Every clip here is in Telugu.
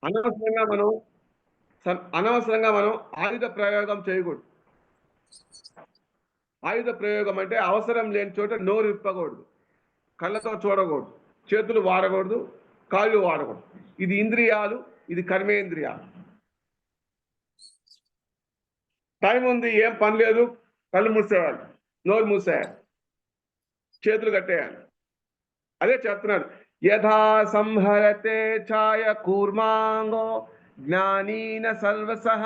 అనవసరంగా మనం అనవసరంగా మనం ఆయుధ ప్రయోగం చేయకూడదు. ఆయుధ ప్రయోగం అంటే అవసరం లేని చోట నోరు విప్పకూడదు, కళ్ళతో చూడకూడదు, చేతులు వాడకూడదు, కాళ్ళు వాడకూడదు. ఇది ఇంద్రియాలు, ఇది కర్మేంద్రియాలు. టైం ఉంది, ఏం పని లేదు, కళ్ళు మూసేయాలి, నోరు మూసేయాలి, చేతులు కట్టేయాలి. అదే చెప్తున్నాడు. యథా సంహరతే ఛాయ కూర్మాంగో జ్ఞానీన సర్వసః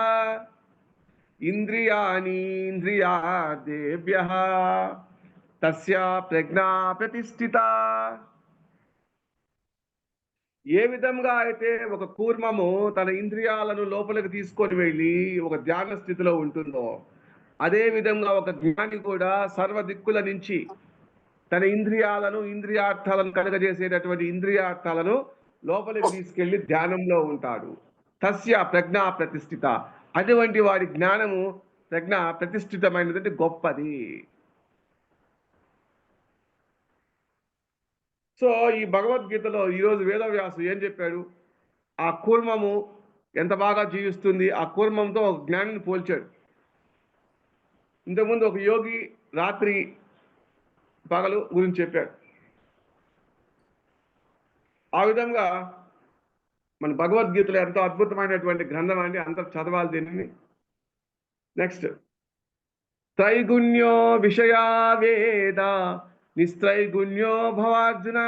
ఇంద్రియాణీంద్రియాదేభ్యః తస్యా ప్రజ్ఞా ప్రతిష్ఠిత. ఏ విధంగా అయితే ఒక కూర్మము తన ఇంద్రియాలను లోపలికి తీసుకొని వెళ్ళి ఒక ధ్యాన స్థితిలో ఉంటుందో, అదే విధంగా ఒక జ్ఞాని కూడా సర్వ దిక్కుల నుంచి తన ఇంద్రియాలను, ఇంద్రియార్థాలను కలుగజేసేటటువంటి ఇంద్రియార్థాలను లోపలికి తీసుకెళ్లి ధ్యానంలో ఉంటాడు. తస్య ప్రజ్ఞా ప్రతిష్ఠిత. అటువంటి వాడి జ్ఞానము, ప్రజ్ఞ ప్రతిష్ఠితమైనది, గొప్పది. సో ఈ భగవద్గీతలో ఈరోజు వేదవ్యాసు ఏం చెప్పాడు? ఆ కూర్మము ఎంత బాగా జీవిస్తుంది, ఆ కూర్మంతో ఒక జ్ఞానిని పోల్చాడు. ఇంతకుముందు ఒక యోగి రాత్రి పగలు గురించి చెప్పాడు. ఆ విధంగా మన భగవద్గీతలో ఎంతో అద్భుతమైనటువంటి గ్రంథం అండి, అంత చదవాలి దీనిని. నెక్స్ట్, త్రైగుణ్యో విషయా వేద నిస్త్రైగుణ్యో భవార్జున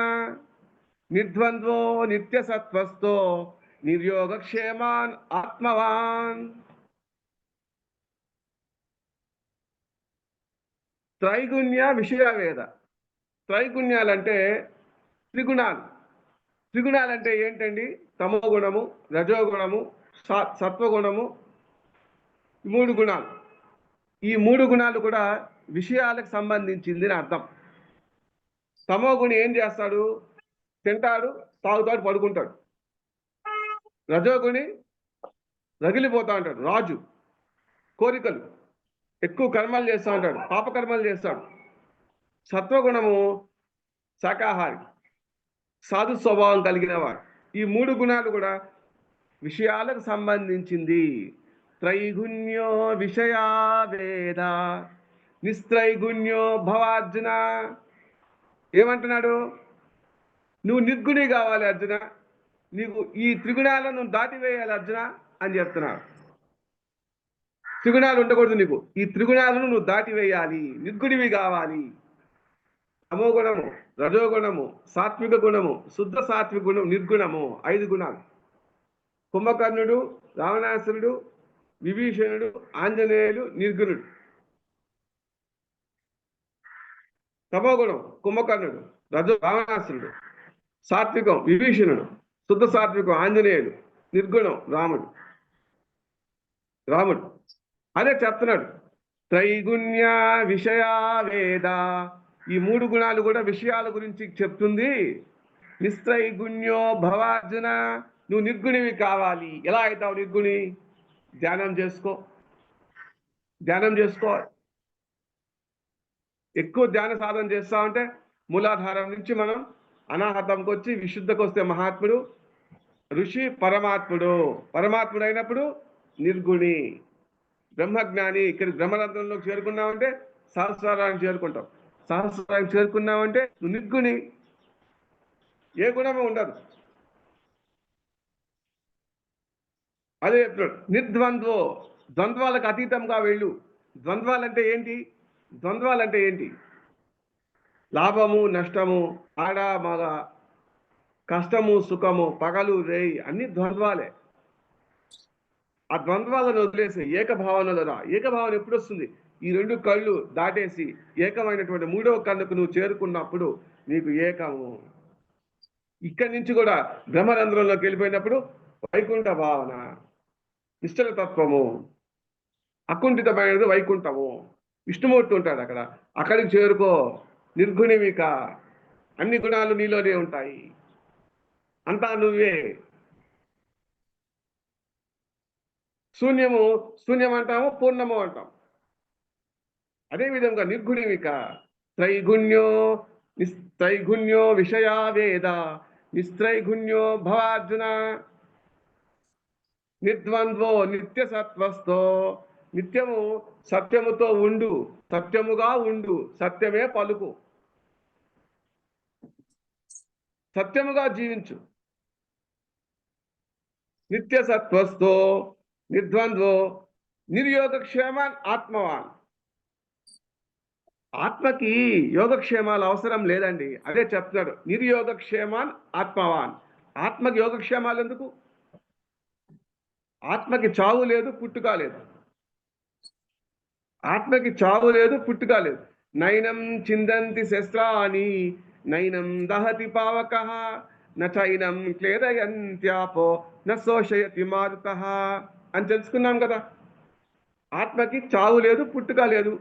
నిర్ద్వంద్వో నిత్య సత్వస్థో నిర్యోగక్షేమాన్ ఆత్మవాన్. త్రైగుణ్య విషయ వేద. త్రైగుణ్యాలంటే త్రిగుణాలు. త్రిగుణాలంటే ఏంటండి? తమో గుణము, రజోగుణము, సత్వగుణము, మూడు గుణాలు. ఈ మూడు గుణాలు కూడా విషయాలకు సంబంధించింది అని అర్థం. తమో గుణి ఏం చేస్తాడు? తింటాడు, తాగుతాడు, పడుకుంటాడు. రజోగుణి రగిలిపోతా ఉంటాడు, రాజు, కోరికలు, ఎక్కువ కర్మలు చేస్తూ ఉంటాడు, పాపకర్మలు చేస్తాడు. సత్వగుణము శాకాహారి, సాధు స్వభావం కలిగిన వాడు. ఈ మూడు గుణాలు కూడా విషయాలకు సంబంధించింది. త్రైగుణ్యో విషయా వేద నిస్త్రైగుణ్యో భవార్జున. ఏమంటున్నాడు? నువ్వు నిర్గుణి కావాలి అర్జున, నీకు ఈ త్రిగుణాలను దాటివేయాలి అర్జున అని చెప్తున్నాడు. త్రిగుణాలు ఉండకూడదు నీకు, ఈ త్రిగుణాలను నువ్వు దాటివేయాలి, నిర్గుణివి కావాలి. తమో గుణము, రజోగుణము, సాత్విక గుణము, శుద్ధ సాత్విక గుణం, నిర్గుణము, 5 గుణాలు. కుంభకర్ణుడు, రావణాసురుడు, విభీషణుడు, ఆంజనేయులు నిర్గుణుడు. తమో గుణం కుంభకర్ణుడు, రావణాసురుడు, సాత్వికం విభీషణుడు, శుద్ధ సాత్వికం ఆంజనేయుడు, నిర్గుణం రాముడు. అదే చెప్తున్నాడు. త్రైగుణ్య విషయా వేద. ఈ మూడు గుణాలు కూడా విషయాల గురించి చెప్తుంది. నిస్త్రైగుణ్యో భవార్జున, నువ్వు నిర్గుణివి కావాలి. ఎలా అవుతావు నిర్గుణి? ధ్యానం చేసుకో. ఎక్కువ ధ్యాన సాధన చేస్తా ఉంటే మూలాధారం నుంచి మనం అనాహతంకి వచ్చి విశుద్ధకు వస్తే మహాత్ముడు, ఋషి, పరమాత్ముడు అయినప్పుడు నిర్గుణి, బ్రహ్మజ్ఞాని. ఇక్కడ బ్రహ్మరంధ్రంలోకి చేరుకున్నావంటే సహస్రారానికి చేరుకుంటావు. సహస్రానికి చేరుకున్నావంటే నువ్వు నిర్గుణి, ఏ గుణము ఉండదు. అదే నిర్ద్వంద్వో, ద్వంద్వాలకు అతీతంగా వెళ్ళు. ద్వంద్వాలంటే ఏంటి? లాభము, నష్టము, ఆడ మగ, కష్టము, సుఖము, పగలు, రేయి, అన్ని ద్వంద్వాలే. ఆ ద్వంద్వాలను వదిలేసి ఏకభావనలో రా. ఏకభావన ఎప్పుడు వస్తుంది? ఈ 2 కళ్ళు దాటేసి ఏకమైనటువంటి 3వ కన్నుకు నువ్వు చేరుకున్నప్పుడు నీకు ఏకము. ఇక్కడి నుంచి కూడా బ్రహ్మరంధ్రంలోకి వెళ్ళిపోయినప్పుడు వైకుంఠ భావన, నిశ్చల తత్వము, అకుంఠితమైనది వైకుంఠము. విష్ణుమూర్తి ఉంటాడు అక్కడ, అక్కడికి చేరుకో. నిర్గుణివిక, అన్ని గుణాలు నీలోనే ఉంటాయి, అంతా నువ్వే. శూన్యం అంటాము, పూర్ణము అంటాం. అదేవిధంగా నిర్గుణివిక. త్రైగుణ్యో విషయా వేద నిస్త్రైగుణ్యో భవార్జున. నిర్ద్వంద్వో నిత్య సత్వస్థో, నిత్యము సత్యముతో ఉండు, సత్యముగా ఉండు, సత్యమే పలుకు, సత్యముగా జీవించు. నిత్య సత్వస్థో నిర్ద్వంద్వో నిర్యోగక్షేమాన్ ఆత్మవాన్. ఆత్మకి యోగక్షేమాలు అవసరం లేదండి. అదే చెప్తున్నాడు, నిర్యోగక్షేమాన్ ఆత్మవాన్. ఆత్మకి యోగక్షేమాలు ఎందుకు? ఆత్మకి చావు లేదు, పుట్టుక లేదు. ఆత్మకి చావు లేదు, పుట్టుక లేదు. నైనం చిందంతి శస్త్రాని నైనం దహతి పావక నైనం క్లేదయంత్యాపో నోషయతి మారుత అని తెలుసుకున్నాం కదా. ఆత్మకి చావు లేదు, పుట్టుక లేదు.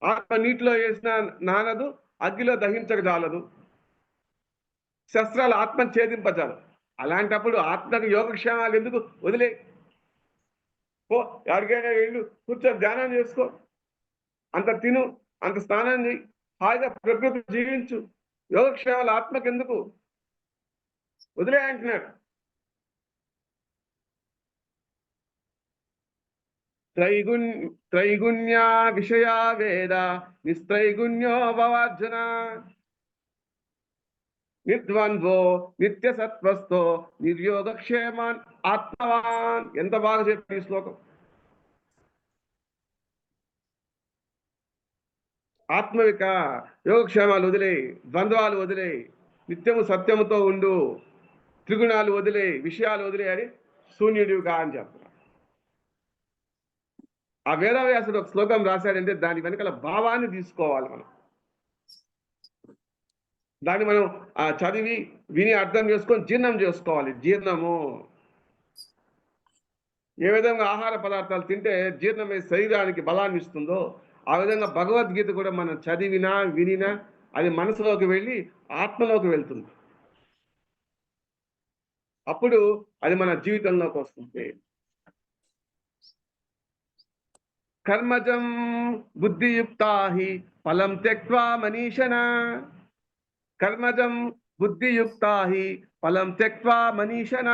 ఆత్మ నీటిలో వేసిన నానదు, అగ్గిలో దహించగజాలదు, శస్త్రాలు ఆత్మను ఛేదింపజాలదు. అలాంటప్పుడు ఆత్మకి యోగక్షేమాలు ఎందుకు? వదిలే పో, ఎక్కడికైనా వెళ్ళు, కూర్చొని ధ్యానం చేసుకో, అంత తిను, అంత స్నానం చేయి, హాయిగా ప్రకృతి జీవించు. యోగక్షేమాలు ఆత్మకి ఎందుకు? వదిలే అంటున్నాడు. త్రైగుణ్యా విషయా వేద నిస్త్రైగుణ్యో భవార్జున. నిర్ద్వంద్వో నిత్య సత్వస్థో నిర్యోగక్షేమాన్ ఆత్మవాన్. ఎంత బాగా చెప్పి ఈ శ్లోకం. ఆత్మవిక యోగక్షేమాలు వదిలే, ద్వంద్వాలు వదిలే, నిత్యము సత్యముతో ఉండు, త్రిగుణాలు వదిలే, విషయాలు వదిలే అని శూన్యుడిగా అని చెప్తున్నా. ఆ వేదవ్యాసుడు ఒక శ్లోకం రాశాడంటే దాని వెనకాల భావాన్ని తీసుకోవాలి మనం. దాన్ని మనం చదివి విని అర్థం చేసుకొని జీర్ణం చేసుకోవాలి. జీర్ణము ఏ విధంగా ఆహార పదార్థాలు తింటే జీర్ణమై శరీరానికి బలాన్ని ఇస్తుందో, ఆ విధంగా భగవద్గీత కూడా మనం చదివినా వినినా అది మనసులోకి వెళ్ళి ఆత్మలోకి వెళ్తుంది. అప్పుడు అది మన జీవితంలోకి వస్తుంది. కర్మజం బుద్ధియుక్తా హి ఫలం త్యక్త్వా మనీషణ. కర్మజం బుద్ధియుక్తా హి ఫలం త్యక్త్వా మనీషణ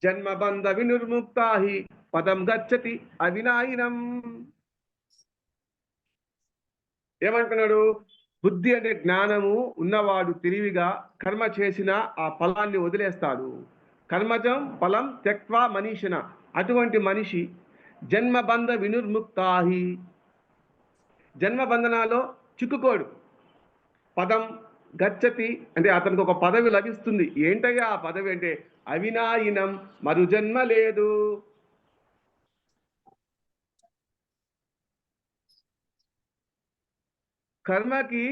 జన్మబంధ వినిర్ముక్తా హి పదం గచ్చతి అవినాయినం. ఏమంటున్నాడు? బుద్ధి అంటే జ్ఞానము ఉన్నవాడు తెలివిగా కర్మ చేసిన ఆ ఫలాన్ని వదిలేస్తాడు. కర్మజం ఫలం త్యక్త్వా మనీషణ. అటువంటి మనిషి జన్మబంధ వినిర్ముక్తాహి, జన్మబంధనాలో చిక్కుకోడు. పదం గచ్చతి అంటే అతనికి ఒక పదవి లభిస్తుంది. ఏంటయ్యా ఆ పదవి అంటే అవినాయినం, మరు జన్మ లేదు. కర్మకి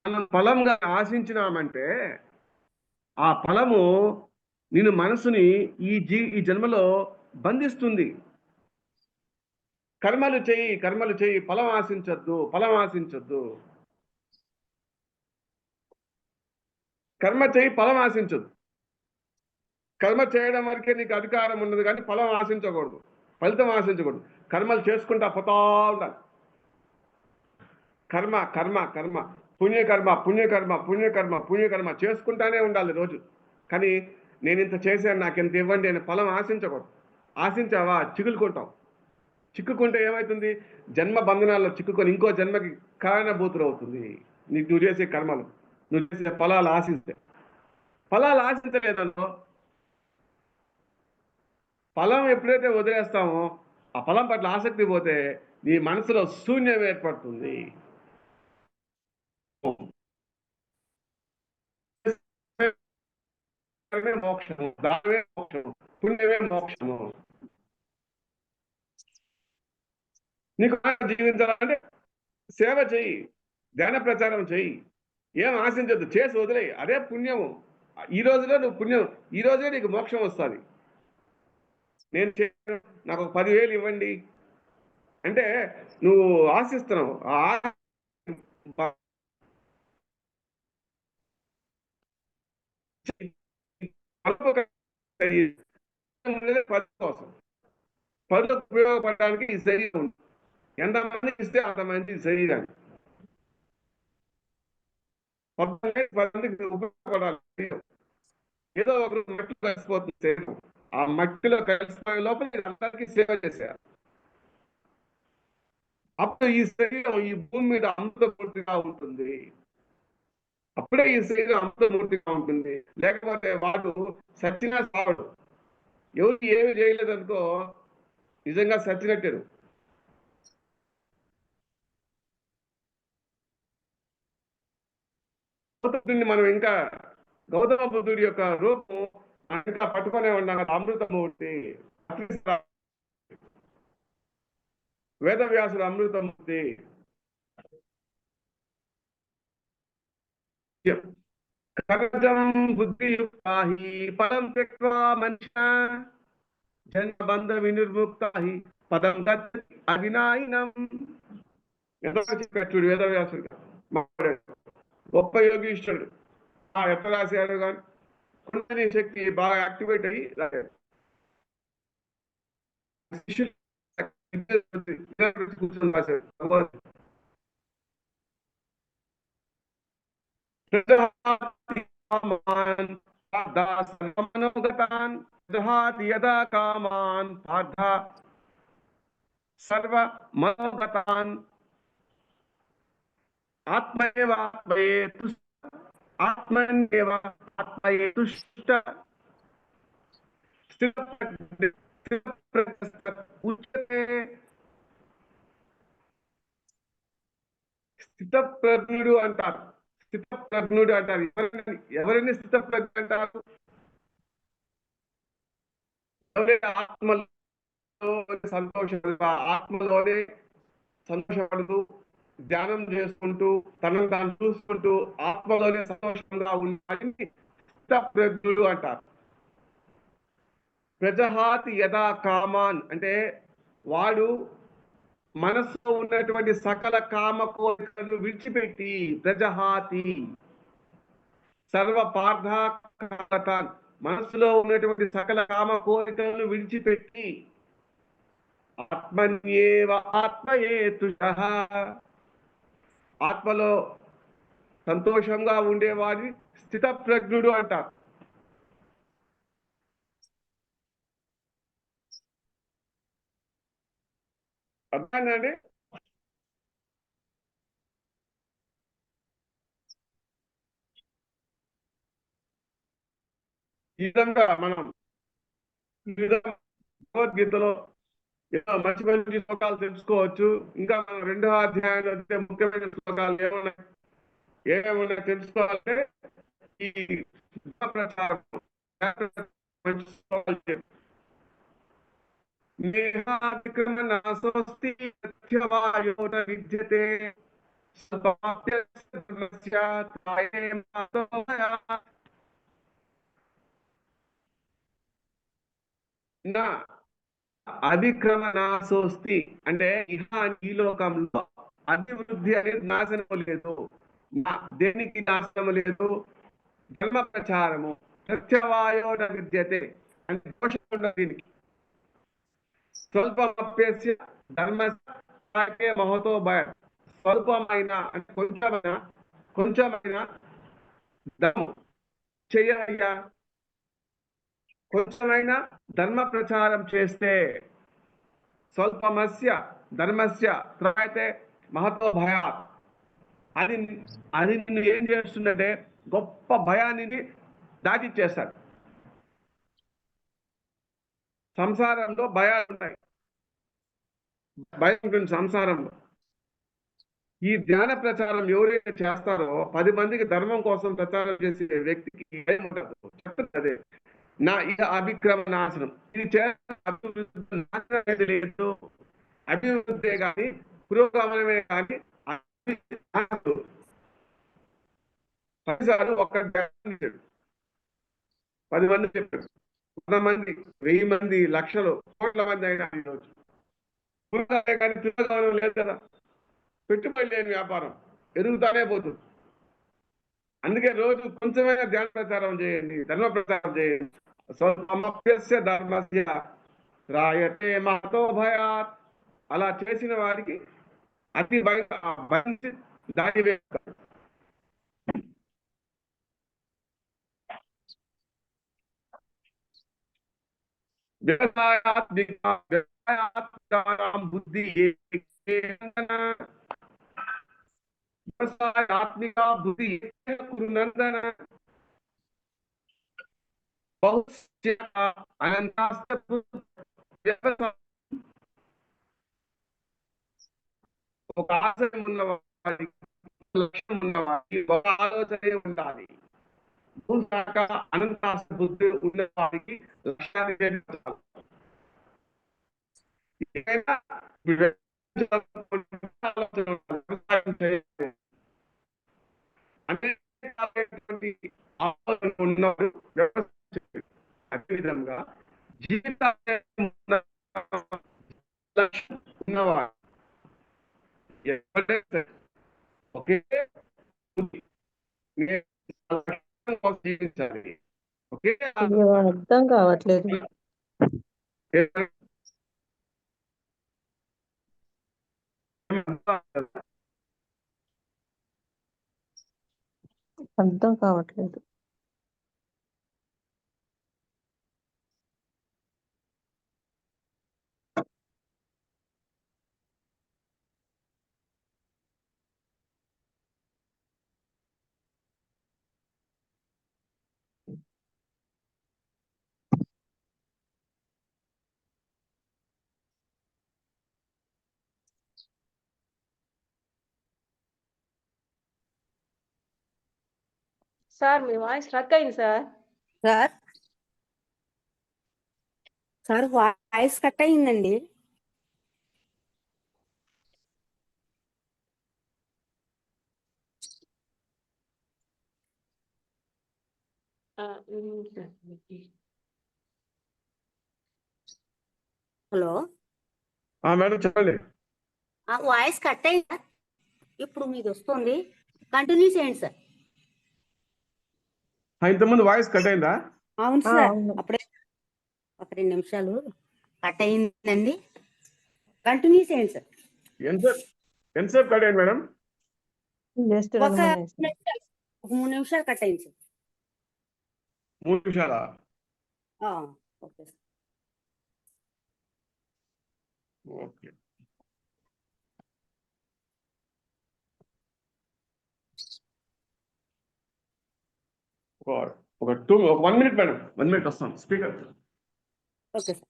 మనం ఫలంగా ఆశించినామంటే ఆ ఫలము నేను మనసుని ఈ జన్మలో బంధిస్తుంది. కర్మలు చేయి, ఫలం ఆశించొద్దు, ఫలం ఆశించొద్దు. కర్మ చేయి, ఫలం ఆశించదు. కర్మ చేయడం వరకే నీకు అధికారం ఉన్నది, కానీ ఫలం ఆశించకూడదు, ఫలితం ఆశించకూడదు. కర్మలు చేసుకుంటా పోతా ఉండాలి. కర్మ కర్మ కర్మ పుణ్యకర్మ పుణ్యకర్మ పుణ్యకర్మ పుణ్యకర్మ చేసుకుంటానే ఉండాలి రోజు. కానీ నేను ఇంత చేశాను, నాకు ఇంత ఇవ్వండి అని ఫలం ఆశించకూడదు. ఆశించావా చిక్కుకుంటావు. చిక్కుకుంటే ఏమవుతుంది? జన్మ బంధనాల్లో చిక్కుకొని ఇంకో జన్మకి కారణభూతులు అవుతుంది. నువ్వు చేసే కర్మలు, నువ్వు చేసే ఫలాలు ఆశిస్తే. ఫలాలు ఆశించలేదన్నో ఫలం ఎప్పుడైతే వదిలేస్తామో ఆ ఫలం పట్ల ఆసక్తి పోతే నీ మనసులో శూన్యం ఏర్పడుతుంది. మోక్షము, దానమే మోక్షము, పుణ్యమే మోక్షము. నీకు జీవించాలంటే సేవ చెయ్యి, ధ్యాన ప్రచారం చెయ్యి, ఏం ఆశించద్దు, చేసి వదిలే, అదే పుణ్యము. ఈ రోజులో నువ్వు పుణ్యం, ఈ రోజే నీకు మోక్షం వస్తుంది. నేను నాకు 10,000 ఇవ్వండి అంటే నువ్వు ఆశిస్తున్నావు. కోసం పరులకు ఉపయోగపడడానికి ఈ శరీరం ఉంది. ఎంతమంది ఇస్తే అంతమంది శరీరాన్ని 10 మందికి ఉపయోగపడాలి. ఏదో ఒకరు మట్టు కలిసిపోతుంది శరీరం. ఆ మట్టిలో కలిసిపోయే లోపల ఇది అందరికీ సేవ చేశారు. అప్పుడు ఈ శరీరం ఈ భూమి మీద అమృతమూర్తిగా ఉంటుంది. అప్పుడే ఈ శరీరం అమృతమూర్తిగా ఉంటుంది. లేకపోతే వాడు సచ్చినా సావడు. ఎవరు ఏమి చేయలేదనుకో నిజంగా సచ్చినట్టే. గౌతమ బుద్ధుడిని మనం ఇంకా గౌతమ బుద్ధుడి యొక్క రూపం మనం ఇంకా పట్టుకునే ఉన్నాం కదా, అమృతమూర్తి. వేదవ్యాసుడు అమృతమూర్తి. కవచం బుద్ధియుక్తా హి పదం త్యక్త్వా మనిషా జన్మబంధ వినిర్ముక్తా హి పదం గచ్చతి అవినాయినం. ఎంత చెప్పాడు చూడు వేదవ్యాసుడు మాట్లాడాడు. గొప్ప యోగీశ్వరుడు. ఎట్లా రాశాడు కానీ కుండలిని శక్తి బాగా యాక్టివేట్ అయ్యి రాశాడు. శిష్యులు కూర్చొని రాశాడు. మనోగతాన్ దహాతి యదా కామాన్ పార్థ సర్వ మనోగతాన్ ఆత్మయేవ ఆత్మయే తుష్ట ఆత్మన్యేవ ఆత్మయే తుష్ట స్థితప్రజ్ఞుడు అంటారు. స్థితప్రజ్ఞుడు అంటారు. ఎవరిని స్థితప్రజ్ఞ అంటారు? ఎవరైతే ఆత్మలో సంతోషపడు, ఆత్మలోనే సంతోషపడుతూ ధ్యానం చేసుకుంటూ తనను తాను చూసుకుంటూ ఆత్మలోనే సంతోషంగా ఉన్నాడని స్థితప్రజ్ఞుడు అంటారు. ప్రజహాతి యథా కామాన్ అంటే వాడు మనసులో ఉన్నటువంటి సకల కామ కోరికలను విడిచిపెట్టి ప్రజహాతి సర్వ పార్థాన్ మనసులో ఉన్నటువంటి సకల కామ కోరికలను విడిచిపెట్టి ఆత్మన్యేవ ఆత్మయే తుషః ఆత్మలో సంతోషంగా ఉండేవాడి స్థితప్రజ్ఞుడు అంటారు. అర్థమైందండి? ఈ విధంగా మనం భగవద్గీతలో ఏదో మంచి మంచి శ్లోకాలు తెలుసుకోవచ్చు. ఇంకా మనం 2వ అధ్యాయంలో అయితే ముఖ్యమైన శ్లోకాలు ఏమేమి తెలుసుకోవాలంటే ఈ ప్రచారం మంచి శ్లోకాలు చెప్పి నేహాతిక్రమణాసోస్తి సత్యవాయోన విద్యతే నా అధిక్రమణాసోస్తి అంటే ఇహ ఈ లోకంలో అభివృద్ధి అనేది నాశనం లేదు. దేనికి నాశనం లేదు? ధర్మ ప్రచారము సత్యవాయోన విద్యతే అంటే దోషం ఉండదు దీనికి. స్వల్పమప్యస్య ధర్మస్య మహతో భయ స్వల్పమైన అంటే కొంచెమైనా ధర్మం చెయ్యయ్యా. కొంచెమైనా ధర్మ ప్రచారం చేస్తే స్వల్పమస్య ధర్మస్య త్రాయతే మహతో భయాత్ అది అది నిన్ను ఏం చేస్తుందంటే గొప్ప భయాన్ని దాటిచ్చేస్తాడు. సంసారంలో భయాలు ఉంటాయి, భయం ఉంటుంది సంసారంలో. ఈ ధ్యాన ప్రచారం ఎవరైతే చేస్తారో 10 మందికి ధర్మం కోసం ప్రచారం చేసే వ్యక్తికి ఏం ఉండదు. చెప్తుంది అదే నా ఇక అభిక్రమ నాశనం. ఇది అభివృద్ధి నాశనం ఏది లేదు. అభివృద్ధే కానీ పురోగమనమే కానీ 10 ఒక్క 10 మంది చెప్పారు. 100 మంది 1000 మంది లక్షలు కోట్ల మంది అయినా ఈరోజు కానీ పురోగమనం లేదు కదా. పెట్టుబడి లేని వ్యాపారం ఎదుగుతానే పోతుంది. అందుకే రోజు కొంచెమైనా ధ్యాన ప్రచారం చేయండి, ధర్మ ప్రచారం చేయండి. స్వల్పమప్యస్య ధర్మస్య రాయతే మహతో భయాత్ అలా చేసిన వారికి అతి భయం దాటి వేస్తారు. వ్యవసాయాత్మిక బుద్ధి వ్యవసాయాత్మిక బుద్ధి నందన బహుశ్య అనంతాస్తు ఒక ఆశయం ఉన్నవాడికి, లక్ష్యం ఉన్నవాడికి ఒక ఆలోచనే ఉండాలి. భూశాఖ అనంతాస్త బుద్ధి ఉన్నవాడికి లక్ష్యాన్ని చేరుకోవాలి. అదేవిధంగా జీవితాన్ని ఉన్నవాడు ఒకే జీవించాలి. ఒకే అర్థం కావట్లేదు. అర్థం కావట్లేదు. సార్ మీ వాయిస్ స్ట్రక్ అయింది sir. Sir sir voice cut అయిందండి. హలో మేడం చెప్పండి. వాయిస్ కట్ అయింది. ఇప్పుడు మీది వస్తుంది, కంటిన్యూ చేయండి సార్. ఇంతకుముందు వాయిస్ కట్ అయిందా? అవును సార్, అప్పుడే ఒక 2 నిమిషాలు కట్ అయిందండి. కంటిన్యూ చేయండి సార్. ఎంతసేపు కట్ అయింది మేడం? ఒక 3 నిమిషాలు కట్ అయింది సార్. 3 నిమిషాలా? Okay sir. ఓకే. ఒక 1 మినిట్ మేడం, 1 మినిట్ వస్తాను. స్పీకర్. Okay sir.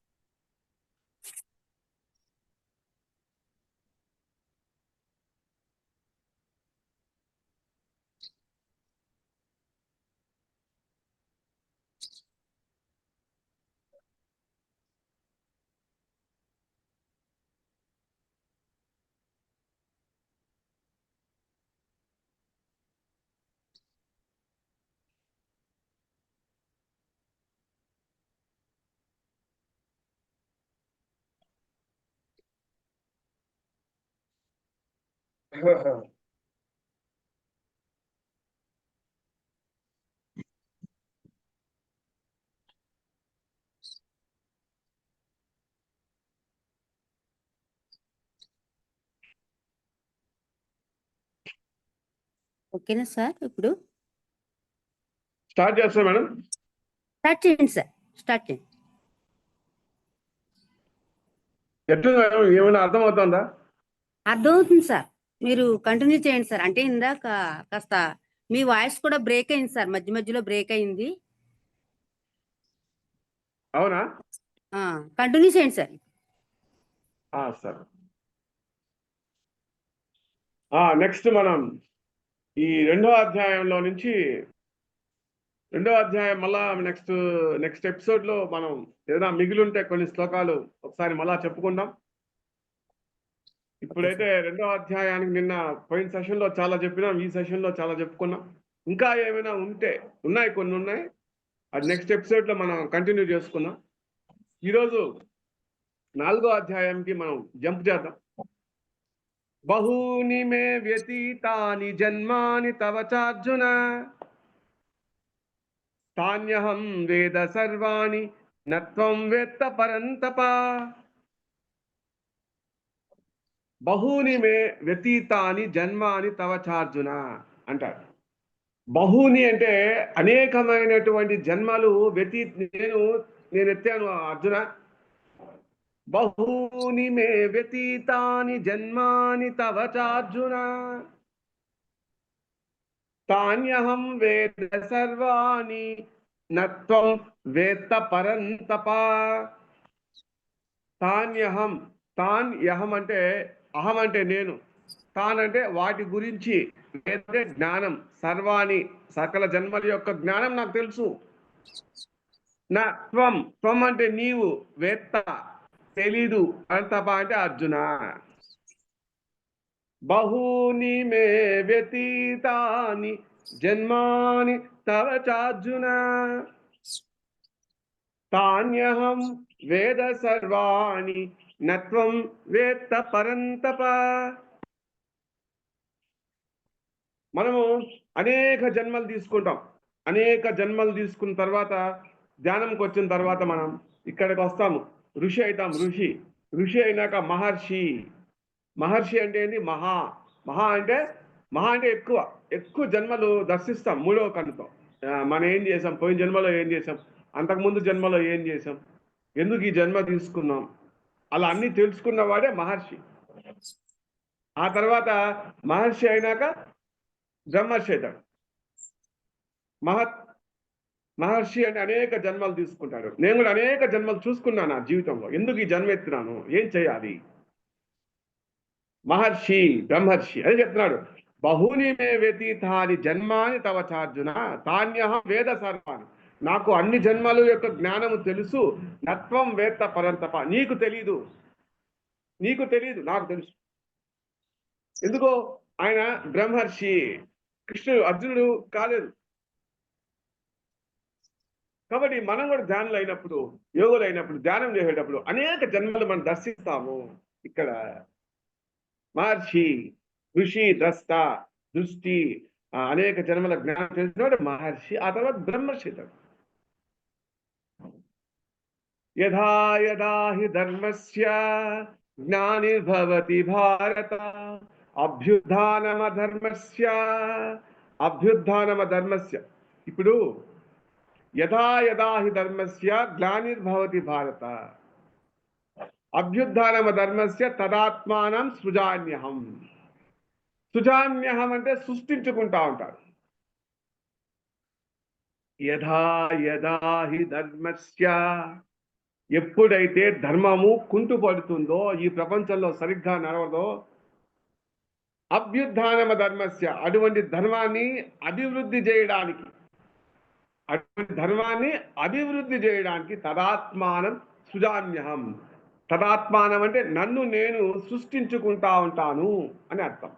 ఓకేనా సార్? ఇప్పుడు స్టార్ట్ చేస్తా మేడం. స్టార్ట్ చేయండి సార్, స్టార్ట్ చేయండి. ఎట్లా మేడం, ఏమైనా అర్థమవుతుందా? అర్థమవుతుంది సార్, మీరు కంటిన్యూ చేయండి సార్. అంటే ఇందాక కాస్త మీ వాయిస్ కూడా బ్రేక్ అయింది సార్, మధ్య మధ్యలో బ్రేక్ అయింది. అవునా? కంటిన్యూ చేయండి సార్. సార్, నెక్స్ట్ మనం ఈ 2వ అధ్యాయంలో నుంచి 2వ అధ్యాయం మళ్ళా నెక్స్ట్ ఎపిసోడ్ లో మనం ఏదైనా మిగిలి ఉంటే కొన్ని శ్లోకాలు ఒకసారి మళ్ళా చెప్పుకుందాం. ఇప్పుడైతే 2వ అధ్యాయానికి నిన్న పోయిన సెషన్ లో చాలా చెప్పినాం, ఈ సెషన్ లో చాలా చెప్పుకున్నాం. ఇంకా ఏమైనా కొన్ని ఉన్నాయి, అది నెక్స్ట్ ఎపిసోడ్ లో మనం కంటిన్యూ చేసుకుందాం. ఈరోజు 4వ అధ్యాయంకి మనం జంప్ చేద్దాం. బహూని మే వ్యతీతాని జన్మాని తవ చార్జున తాన్యహం వేద సర్వాణి నత్వం వేత్త పరంతప. బహూని మే వ్యతీతాని జన్మాని తవ చార్జున అంటారు. బహూని అంటే అనేకమైనటువంటి జన్మలు నేను ఎత్తాను అర్జున, బహూని మే వ్యతీతాని జన్మాని తవ చార్జున తాన్యహం వేద సర్వాణి నత్వం వేత్త పరంతప. తాన్యహం, తాన్యహం అంటే అహం అంటే నేను, తాన్ అంటే వాటి గురించి, వేద జ్ఞానం, సర్వాణి సకల జన్మల యొక్క జ్ఞానం నాకు తెలుసు. నా త్వం, త్వం అంటే నీవు, వేత్త తెలీదు, పరంతప అంటే అర్జున. బహూని మే వ్యతీతాని జన్మాని తవ చార్జున తాన్యహం వేద సర్వాణి నత్వం వేత్త పరంతప. మనము అనేక జన్మలు తీసుకుంటాం. అనేక జన్మలు తీసుకున్న తర్వాత ధ్యానంకి వచ్చిన తర్వాత మనం ఇక్కడికి వస్తాము, ఋషి అవుతాం. ఋషి, ఋషి అయినాక మహర్షి. మహర్షి అంటే ఏంటి? మహా. మహా అంటే, మహా అంటే ఎక్కువ ఎక్కువ జన్మలు దర్శిస్తాం మూడవ కన్నుతో. మనం ఏం చేసాం, పోయిన జన్మలో ఏం చేసాం, అంతకుముందు జన్మలో ఏం చేసాం, ఎందుకు ఈ జన్మ తీసుకున్నాం, అలా అన్ని తెలుసుకున్న వాడే మహర్షి. ఆ తర్వాత మహర్షి అయినాక బ్రహ్మర్షి అవుతాడు. మహర్షి అంటే అనేక జన్మలు తీసుకుంటాడు. నేను కూడా అనేక జన్మలు చూసుకున్నాను నా జీవితంలో. ఎందుకు ఈ జన్మ ఎత్తున్నాను, ఏం చేయాలి? మహర్షి, బ్రహ్మర్షి అని చెప్తున్నాడు. బహూని మే వ్యతీతాని జన్మాని తవ చార్జున తాన్యహం వేద సర్వాణి. నాకు అన్ని జన్మలు యొక్క జ్ఞానము తెలుసు. నత్వం వేత్త పరంతప. నీకు తెలీదు, నీకు తెలీదు, నాకు తెలుసు. ఎందుకో ఆయన బ్రహ్మర్షి, కృష్ణుడు, అర్జునుడు కాలేదు. కాబట్టి మనం కూడా ధ్యానులు అయినప్పుడు, యోగులు అయినప్పుడు, ధ్యానం చేసేటప్పుడు అనేక జన్మలు మనం దర్శిస్తాము. ఇక్కడ మహర్షి, ఋషి, ద్రష్ట, దృష్టి, అనేక జన్మల జ్ఞానం తెలిసినవాడు మహర్షి. ఆ తర్వాత బ్రహ్మర్షి. యథా యథా హి ధర్మస్య జ్ఞానిర్భవతి భారత అభ్యుత్థానమధర్మస్య. అభ్యుత్థానమధర్మస్య. ఇప్పుడు యథా యథా హి ధర్మస్య గ్లానిర్భవతి భారత అభ్యుత్థానమధర్మస్య తదాత్మానం సృజాన్యహం. సృజాన్యహం అంటే సృష్టించుకుంటా ఉంటారు. యథా యథా హి ధర్మస్య, ఎప్పుడైతే ధర్మము కుంటుపడుతుందో, ఈ ప్రపంచంలో సరిగ్గా నడవదో, అభ్యుత్థానమ ధర్మస్య, అటువంటి ధర్మాన్ని అభివృద్ధి చేయడానికి, అటువంటి ధర్మాన్ని అభివృద్ధి చేయడానికి తదాత్మానం సృజామ్యహం. తదాత్మానం అంటే నన్ను నేను సృష్టించుకుంటా ఉంటాను అని అర్థం.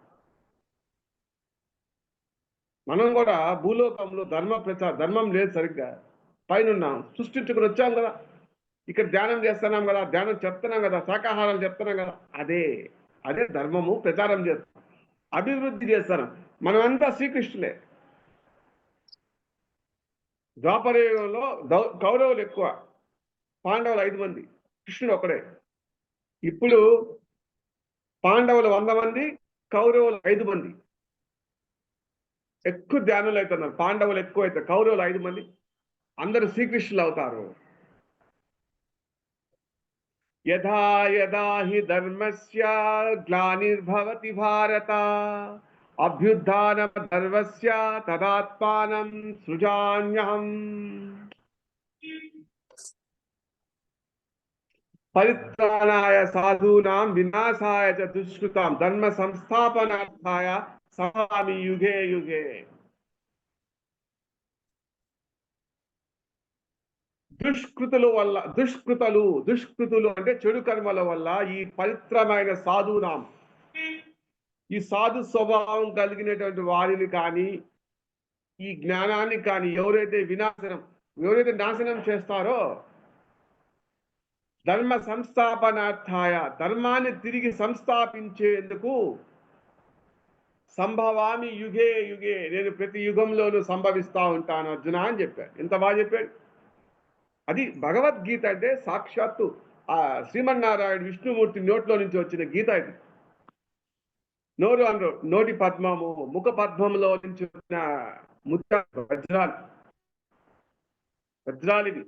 మనం కూడా భూలోకంలో ధర్మం లేదు సరిగ్గా, పైన సృష్టించుకుని వచ్చాం కదా, ఇక్కడ ధ్యానం చేస్తున్నాం కదా, ధ్యానం చెప్తున్నాం కదా, శాకాహారం చెప్తున్నాం కదా, అదే అదే ధర్మము ప్రచారం చేస్తాం, అభివృద్ధి చేస్తాం. మనమంతా శ్రీకృష్ణులే. ద్వాపరయుగంలో కౌరవులు ఎక్కువ, పాండవులు 5 మంది, కృష్ణుడు ఒకడే. ఇప్పుడు పాండవులు 100 మంది, కౌరవులు 5 మంది. ఎక్కువ ధ్యానులు అవుతున్నారు. పాండవులు ఎక్కువ అవుతారు, కౌరవులు 5 మంది, అందరూ శ్రీకృష్ణులు అవుతారు. యథా యథా హి ధర్మస్య గ్లానిర్భవతి భారత అభ్యుత్థానమ ధర్మస్య తదాత్మానం సృజామ్యహం. పరిత్రాణాయ సాధూనాం వినాశాయ చ దుష్కృతాం ధర్మ సంస్థాపనార్థాయ సంభవామి యుగే యుగే. దుష్కృతులు అంటే చెడు కర్మల వల్ల ఈ పవిత్రమైన సాధునాం, ఈ సాధు స్వభావం కలిగినటువంటి వారిని కానీ, ఈ జ్ఞానాన్ని కానీ ఎవరైతే నాశనం చేస్తారో, ధర్మ సంస్థాపనార్థాయ, ధర్మాన్ని తిరిగి సంస్థాపించేందుకు సంభవామి యుగే యుగే, నేను ప్రతి యుగంలోనూ సంభవిస్తా ఉంటాను అర్జున అని చెప్పాడు. ఎంత బాగా చెప్పాడు. అది భగవద్గీత అంటే సాక్షాత్తు ఆ శ్రీమన్నారాయణ విష్ణుమూర్తి నోట్లో నుంచి వచ్చిన గీత ఇది. నోటి పద్మము, ముఖ పద్మంలో నుంచి వచ్చిన వజ్రాలివి.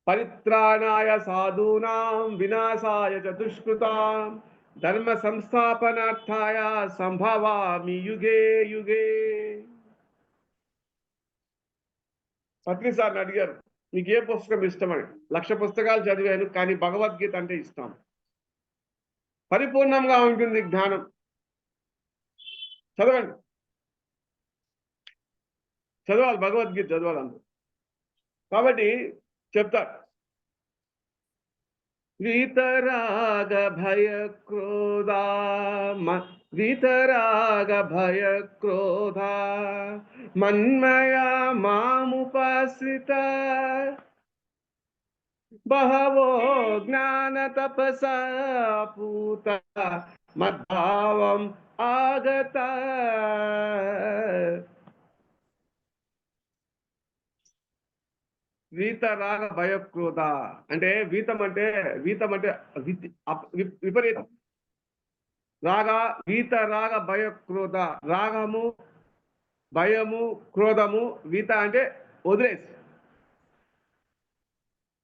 పరిత్రాణాయ సాధూనాం వినాశాయ చ దుష్కృతాం ధర్మ సంస్థాపనార్థాయ సంభవామి యుగే యుగే. పత్రి సార్ని అడిగారు, మీకు ఏ పుస్తకం ఇష్టమని. 1,00,000 పుస్తకాలు చదివాను, కానీ భగవద్గీత అంటే ఇష్టం. పరిపూర్ణంగా ఉంటుంది జ్ఞానం. చదవండి, చదవాలి, భగవద్గీత చదవాలి అందరూ. కాబట్టి చెప్తారు, వీతరాగ భయ క్రోధ వీతరాగ భయ క్రోధ మన్మయా మాముపాశ్రిత బహవో జ్ఞాన తపసా పూత మద్భావం ఆగత. వీతరాగ భయక్రోధ అంటే వీతం అంటే విపరీతం. వీతరాగ భయక్రోధ, రాగము, భయము, క్రోధము. వీత అంటే వదిలేసి.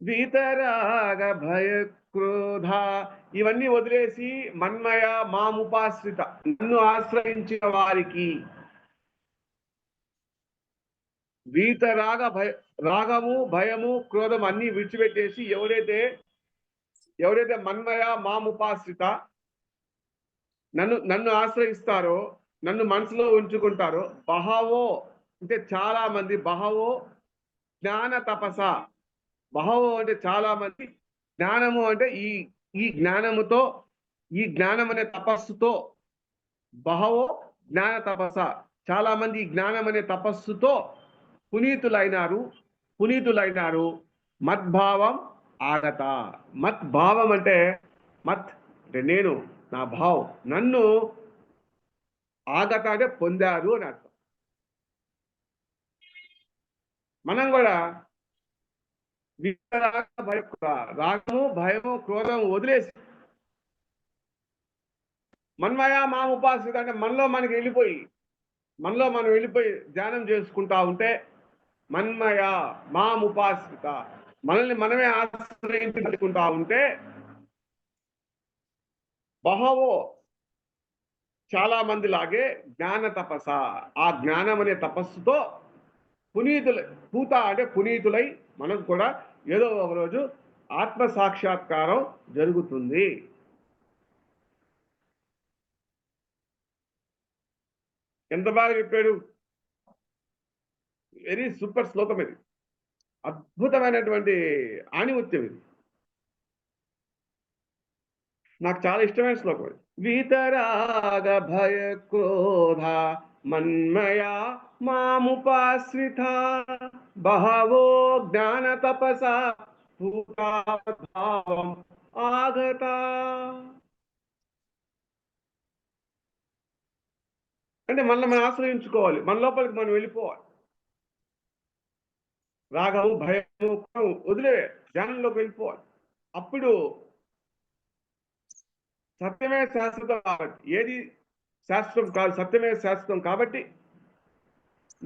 వీతరాగ భయక్రోధ ఇవన్నీ వదిలేసి మన్మయ మాముపాశ్రిత, నన్ను ఆశ్రయించిన వారికి. వీతరాగ రాగము, భయము, క్రోధం అన్ని విడిచిపెట్టేసి ఎవరైతే మన్మయ మాముపాశ్రిత, నన్ను ఆశ్రయిస్తారో, నన్ను మనసులో ఉంచుకుంటారో, బహవో అంటే చాలా మంది, బహవో జ్ఞాన తపస. బహవో అంటే చాలా మంది, జ్ఞానము అంటే ఈ జ్ఞానముతో, ఈ జ్ఞానం అనే తపస్సుతో, బహవో జ్ఞాన తపస, చాలా మంది ఈ జ్ఞానం అనే తపస్సుతో పునీతులైనారు. మద్భావం ఆగత. మద్భావం అంటే నేను, నా భావం, నన్ను ఆగత అంటే పొందారు అని అర్థం. మనం కూడా రాగము, భయము, క్రోధము వదిలేసి మన్మయా మాముపాశ్రిత అంటే మనలో మనం వెళ్ళిపోయి ధ్యానం చేసుకుంటా ఉంటే, మన్మయ మాముపాశ్రిత, మనల్ని మనమే ఆశ్రయించుకుంటా ఉంటే, బహవో చాలా మంది లాగే జ్ఞాన తపస, ఆ జ్ఞానం అనే తపస్సుతో పునీతులై మనకు కూడా ఏదో ఒక రోజు ఆత్మ సాక్షాత్కారం జరుగుతుంది. ఎంత బాగా చెప్పాడు. వెరీ సూపర్ శ్లోకం ఇది, అద్భుతమైనటువంటి ఆణిముత్యం ఇది, నాకు చాలా ఇష్టమైన శ్లోకం ఇది. వీతరాగ భయ క్రోధ మన్మయా మాముపాశ్రిత బహవో జ్ఞాన తపసా భూతాభావం ఆగత. అంటే మనం ఆశ్రయించుకోవాలి, మన లోపలికి మనం వెళ్ళిపోవాలి. రాగము, భయము వదిలే ధ్యానంలోకి వెళ్ళిపోవాలి. అప్పుడు సత్యమే శాశ్వతం కాబట్టి, ఏది శాశ్వతం కాదు, సత్యమే శాశ్వతం కాబట్టి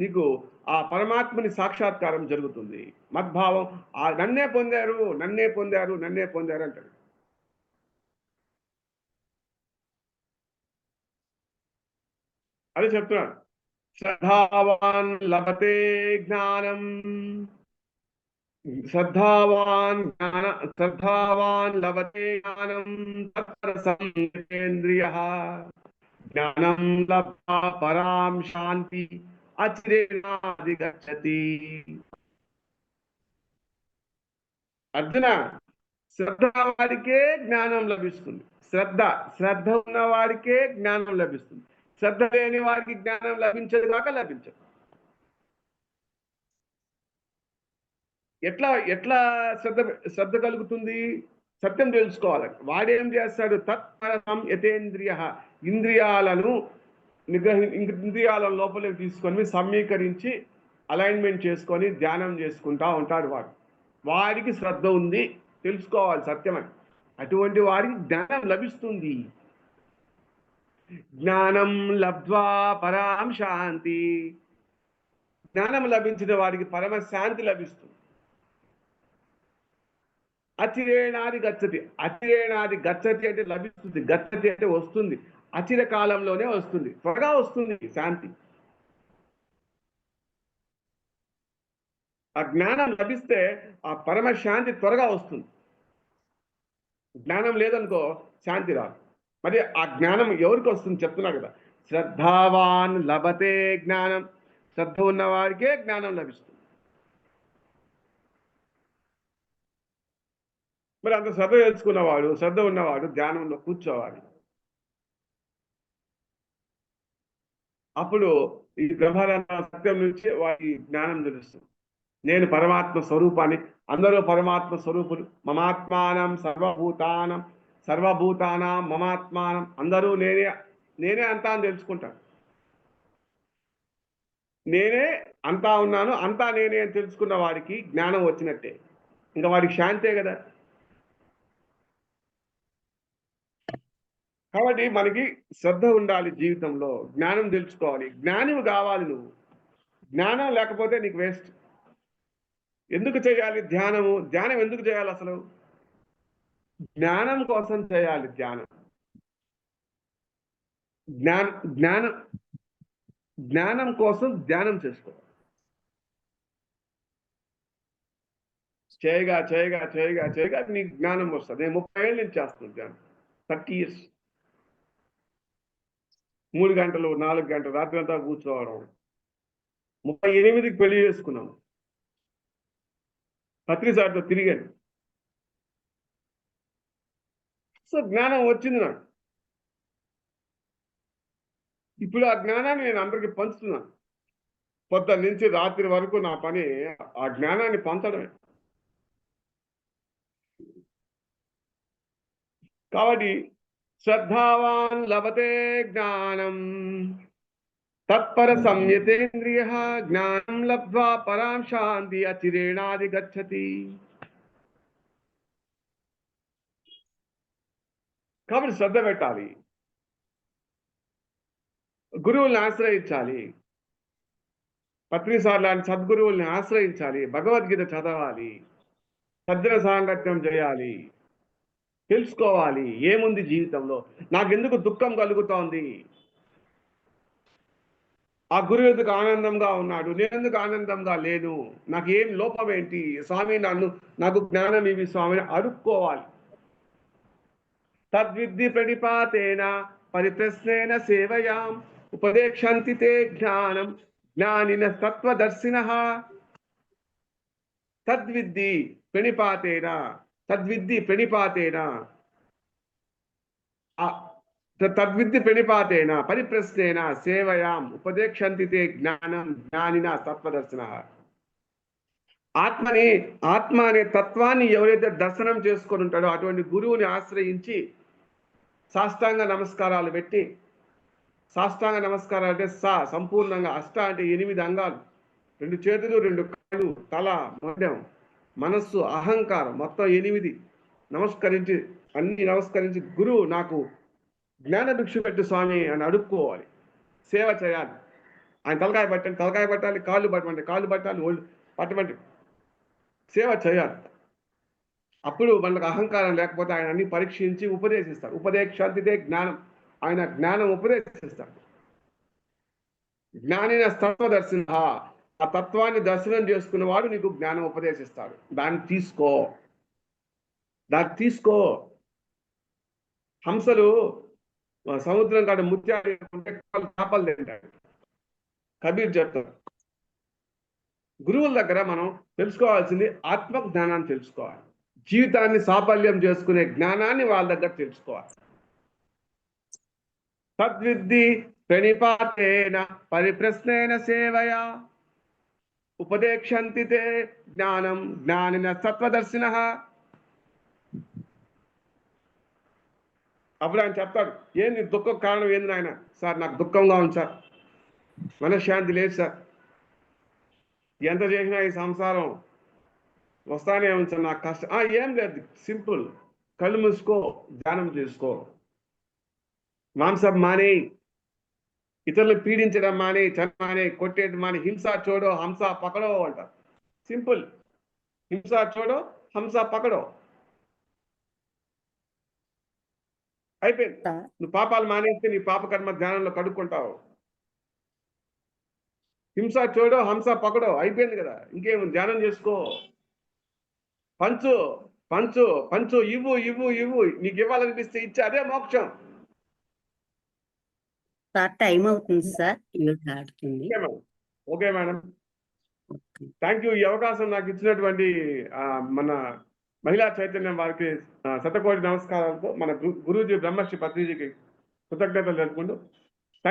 నీకు ఆ పరమాత్మని సాక్షాత్కారం జరుగుతుంది. మద్భావం, నన్నే పొందారు అంటాడు. అది చెప్తున్నాడు. శ్రద్ధావాన్ లభతే జ్ఞానం, శ్రద్ధావాన్ లభతే జ్ఞానం తత్పరసంద్రియః జ్ఞానం లబ్ధ్వా పరాం శాంతి అచిరేణాధిగచ్చతి. అర్జున, శ్రద్ధ వాడికే జ్ఞానం లభిస్తుంది. శ్రద్ధ ఉన్న వాడికే జ్ఞానం లభిస్తుంది. శ్రద్ధ లేని వారికి జ్ఞానం లభించదు కాక లభించదు. ఎట్లా శ్రద్ధ కలుగుతుంది? సత్యం తెలుసుకోవాలి. వాడేం చేస్తాడు? తత్పరసం యతేంద్రియ, ఇంద్రియాలను ఇంద్రియాలను లోపలికి తీసుకొని సమీకరించి అలైన్మెంట్ చేసుకొని ధ్యానం చేసుకుంటా ఉంటాడు. వాడికి శ్రద్ధ ఉంది, తెలుసుకోవాలి సత్యమని. అటువంటి వారికి జ్ఞానం లభిస్తుంది. జ్ఞానం లబ్ధ్వా పరాం శాంతి, జ్ఞానం లభించిన వాడికి పరమ శాంతి లభిస్తుంది. అచిరేణాది గచ్చతి. అచిరేణాది గచ్చతి అంటే లభిస్తుంది, గచ్చతి అంటే వస్తుంది, అచిర కాలంలోనే వస్తుంది, త్వరగా వస్తుంది శాంతి. ఆ జ్ఞానం లభిస్తే ఆ పరమ శాంతి త్వరగా వస్తుంది. జ్ఞానం లేదనుకో శాంతి రాదు. మరి ఆ జ్ఞానం ఎవరికి వస్తుంది చెప్తున్నా కదా, శ్రద్ధావాన్ లభతే జ్ఞానం. శ్రద్ధ ఉన్న వారికే జ్ఞానం లభిస్తుంది. మరి అంత శ్రద్ధ తెలుసుకున్నవాడు, శ్రద్ధ ఉన్నవాడు ధ్యానంలో కూర్చోవాలి. అప్పుడు ఈ బ్రహ్మానంద సత్యం నుంచి వారి జ్ఞానం తెలుస్తుంది. నేను పరమాత్మ స్వరూపాన్ని, అందరూ పరమాత్మ స్వరూపులు. మమాత్మానం సర్వభూతానం, సర్వభూతానం మమాత్మానం. అందరూ నేనే, నేనే అంతా అని తెలుసుకుంటాను. నేనే అంతా ఉన్నాను, అంతా నేనే అని తెలుసుకున్న వాడికి జ్ఞానం వచ్చినట్టే. ఇంకా వాడికి శాంతే కదా. కాబట్టి మనకి శ్రద్ధ ఉండాలి జీవితంలో, జ్ఞానం తెలుసుకోవాలి, జ్ఞానం కావాలి. నువ్వు జ్ఞానం లేకపోతే నీకు వేస్ట్. ఎందుకు చేయాలి ధ్యానము? ధ్యానం ఎందుకు చేయాలి అసలు? జ్ఞానం కోసం చేయాలి ధ్యానం. జ్ఞానం జ్ఞానం కోసం ధ్యానం చేసుకో. చేయగా చేయగా చేయగా చేయగా నీకు జ్ఞానం వస్తుంది. నేను 30 ఏళ్ళ నుంచి చేస్తున్నాను ధ్యానం, 30 years. 3 గంటలు 4 గంటలు రాత్రి అంతా కూర్చోవడం. 38కి పెళ్లి చేసుకున్నాము. పత్రిసారితో తిరిగాను. సో జ్ఞానం వచ్చింది నాకు. ఇప్పుడు ఆ జ్ఞానాన్ని నేను అందరికీ పంచుతున్నాను. పొద్దున్న నుంచి రాత్రి వరకు నా పని ఆ జ్ఞానాన్ని పంచడమే. కాబట్టి శ్రద్ధావాన్ లభతే జ్ఞానం తత్పర సంయతేంద్రియ జ్ఞానం లబ్ధ్వా పరాం శాంతి అచిరేణాది గచ్చతి. కాబట్టి శ్రద్ధ పెట్టాలి, గురువుల్ని ఆశ్రయించాలి, పత్రిసార్ లాంటి సద్గురువుల్ని ఆశ్రయించాలి, భగవద్గీత చదవాలి, సజ్జన సాంగత్యం చేయాలి, తెలుసుకోవాలి ఏముంది జీవితంలో, నాకెందుకు దుఃఖం కలుగుతోంది, ఆ గురువు ఎందుకు ఆనందంగా ఉన్నాడు, నేనెందుకు ఆనందంగా లేను, నాకు ఏం లోపం ఏంటి స్వామి, నాకు జ్ఞానం ఇవి స్వామి అడుక్కోవాలి. తద్విద్ధి ప్రణిపాతేన పరిప్రశ్నేన సేవయాం ఉపదేక్షంతి తే జ్ఞానం జ్ఞానిన తత్వదర్శినః. తద్విద్ధి ప్రణిపాతేన, తద్విద్ధి ప్రణిపాతేన, తద్విద్ధి ప్రణిపాతేన పరిప్రశ్నేన సేవయాం ఉపదేక్షంతి తే జ్ఞానం జ్ఞానిన తత్వదర్శినః. ఆత్మ అనే తత్వాన్ని ఎవరైతే దర్శనం చేసుకొని ఉంటాడో అటువంటి గురువుని ఆశ్రయించి సాష్టాంగ నమస్కారాలు పెట్టి, సాష్టాంగ నమస్కారాలు అంటే సంపూర్ణంగా, అష్ట అంటే 8 అంగాలు, 2 చేతులు 2 కాళ్ళు, తల, మొండెం, మనస్సు, అహంకారం, మొత్తం 8 నమస్కరించి, అన్ని నమస్కరించి గురువు నాకు జ్ఞాన భిక్షు పెట్టు స్వామి అని అడుక్కోవాలి. సేవ చేయాలి. ఆయన తలకాయ పట్టాలి, కాళ్ళు పట్టమంటే ఒళ్ళు పట్టమంటే సేవ చేయాలి. అప్పుడు మనకు అహంకారం లేకపోతే ఆయన అన్ని పరీక్షించి ఉపదేశిస్తాడు. ఉపదేక్షంతితే జ్ఞానం, ఆయన జ్ఞానం ఉపదేశిస్తాడు. జ్ఞానిన తత్వదర్శిన, ఆ తత్వాన్ని దర్శనం చేసుకున్నవాడు నీకు జ్ఞానం ఉపదేశిస్తాడు. దాన్ని తీసుకో. హంసలు సముద్రం కాడ ముత్యాలు చేపలు తింటాడు కబీర్ చెప్తాడు. గురువుల దగ్గర మనం తెలుసుకోవాల్సింది ఆత్మ జ్ఞానాన్ని తెలుసుకోవాలి, జీవితాన్ని సాఫల్యం చేసుకునే జ్ఞానాన్ని వాళ్ళ దగ్గర తెలుసుకోవాలి. తద్విద్ధి ప్రణిపాతేన పరిప్రశ్నేన సేవయా ఉపదేక్షంతి తే జ్ఞానం జ్ఞానిన తత్వదర్శినః. అప్పుడు ఆయన చెప్తాడు, ఏంది దుఃఖం కారణం ఏంది నాయన? సార్ నాకు దుఃఖంగా ఉంది సార్, మనశ్శాంతి లేదు సార్, ఎంత చేసినా ఈ సంసారం వస్తానే ఉంది సార్, నాకు కష్టం. ఏం లేదు, సింపుల్, కళ్ళు మూసుకో, ధ్యానం చేసుకో, మాంసం మానే, ఇతరులు పీడించడం మానే, మానే, కొట్టేది మానే, హింస చూడో హంస పకడో అంటారు. సింపుల్, హింస చూడో హంస పకడో. అయిపోయింది. సార్ నువ్వు పాపాలు మానేస్తే నీ పాపకర్మ ధ్యానంలో కడుక్కుంటావు. హింస చూడో హంస పకడో అయిపోయింది కదా, ఇంకేం ధ్యానం చేసుకో. పంచు పంచు పంచు, ఇవ్వు ఇవ్వు ఇవ్వు, నీకు ఇవ్వాలనిపిస్తే ఇచ్చి అదే మోక్షం. సార్ టైం అవుతుంది సార్, 7 దాటుతుంది. Okay madam, okay madam, okay. Thank you. ఈ అవకాశం నాకు ఇచ్చినటువంటి మన మహిళా చైతన్యం వారికి శతకోటి నమస్కారాలతో మన గురూజీ బ్రహ్మశ్రీ పత్రిజీకి కృతజ్ఞతలు తెలుపుకుంటూ